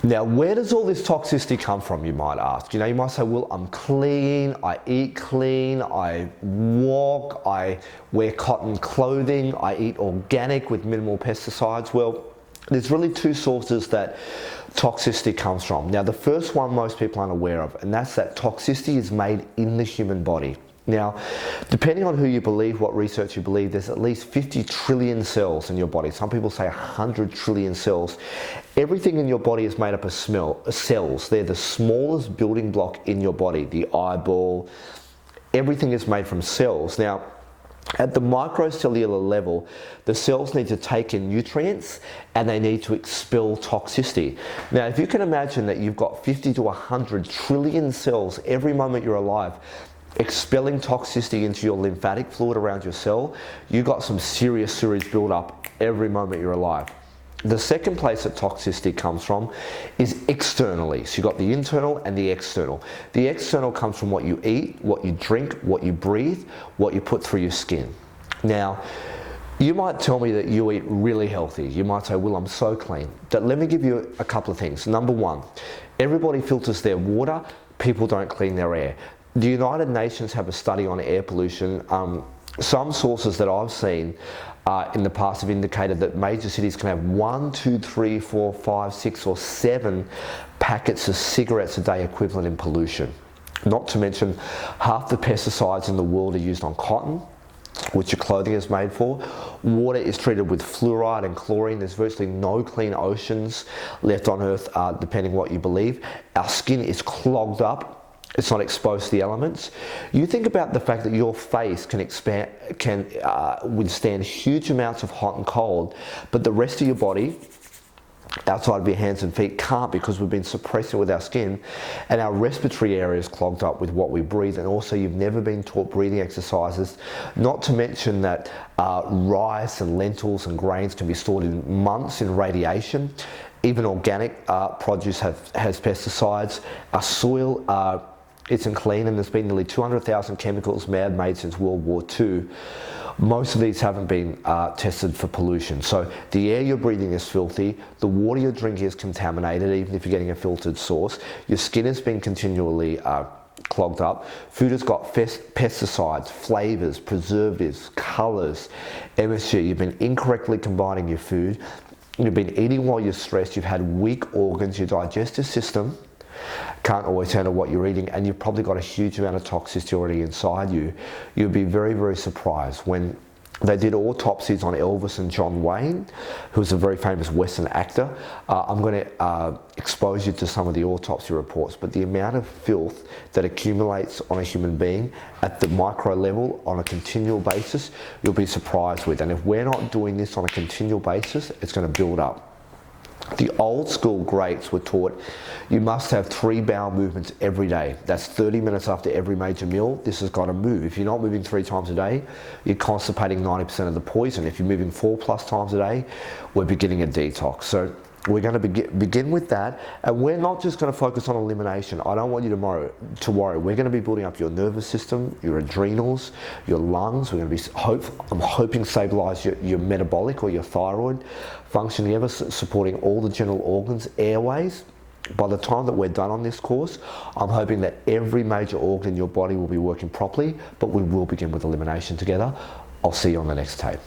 Now, where does all this toxicity come from, you might ask? You might say, well, I'm clean, I eat clean, I walk, I wear cotton clothing, I eat organic with minimal pesticides. Well, there's really two sources that toxicity comes from. Now, the first one most people aren't aware of, and that's that toxicity is made in the human body. Now, depending on who you believe, what research you believe, there's at least 50 trillion cells in your body. Some people say 100 trillion cells. Everything in your body is made up of cells. They're the smallest building block in your body. The eyeball, everything is made from cells. Now, at the microcellular level, the cells need to take in nutrients and they need to expel toxicity. Now, if you can imagine that you've got 50 to 100 trillion cells every moment you're alive, expelling toxicity into your lymphatic fluid around your cell, you've got some serious sewage buildup every moment you're alive. The second place that toxicity comes from is externally. So you've got the internal and the external. The external comes from what you eat, what you drink, what you breathe, what you put through your skin. Now, you might tell me that you eat really healthy. You might say, well, I'm so clean. But let me give you a couple of things. Number one, everybody filters their water. People don't clean their air. The United Nations have a study on air pollution. Some sources that I've seen in the past have indicated that major cities can have 1, 2, 3, 4, 5, 6 or 7 packets of cigarettes a day equivalent in pollution. Not to mention half the pesticides in the world are used on cotton, which your clothing is made for. Water is treated with fluoride and chlorine. There's virtually no clean oceans left on Earth, depending what you believe. Our skin is clogged up. It's not exposed to the elements. You think about the fact that your face can withstand huge amounts of hot and cold, but the rest of your body, outside of your hands and feet, can't, because we've been suppressing it with our skin, and our respiratory area is clogged up with what we breathe. And also, you've never been taught breathing exercises, not to mention that rice and lentils and grains can be stored in months in radiation. Even organic produce has pesticides. Our soil isn't clean, and there's been nearly 200,000 chemicals man-made since World War II. Most of these haven't been tested for pollution. So the air you're breathing is filthy, the water you're drinking is contaminated, even if you're getting a filtered source. Your skin has been continually clogged up. Food has got pesticides, flavors, preservatives, colors, MSG. You've been incorrectly combining your food. You've been eating while you're stressed. You've had weak organs. Your digestive system can't always handle what you're eating, and you've probably got a huge amount of toxicity already inside you. You'll be very, very surprised when they did autopsies on Elvis and John Wayne, who's a very famous Western actor. I'm going to expose you to some of the autopsy reports, but the amount of filth that accumulates on a human being at the micro level on a continual basis, you'll be surprised with. And if we're not doing this on a continual basis, it's going to build up. The old school greats were taught you must have 3 bowel movements every day. That's 30 minutes after every major meal. This has got to move. If you're not moving 3 times a day, you're constipating 90% of the poison. If you're moving 4+ times a day, we're beginning a detox. So we're going to begin with that, and we're not just going to focus on elimination. I don't want you to worry. We're going to be building up your nervous system, your adrenals, your lungs. We're going to be, I'm hoping, stabilize your metabolic or your thyroid functioning, ever supporting all the general organs, airways. By the time that we're done on this course, I'm hoping that every major organ in your body will be working properly, but we will begin with elimination together. I'll see you on the next tape.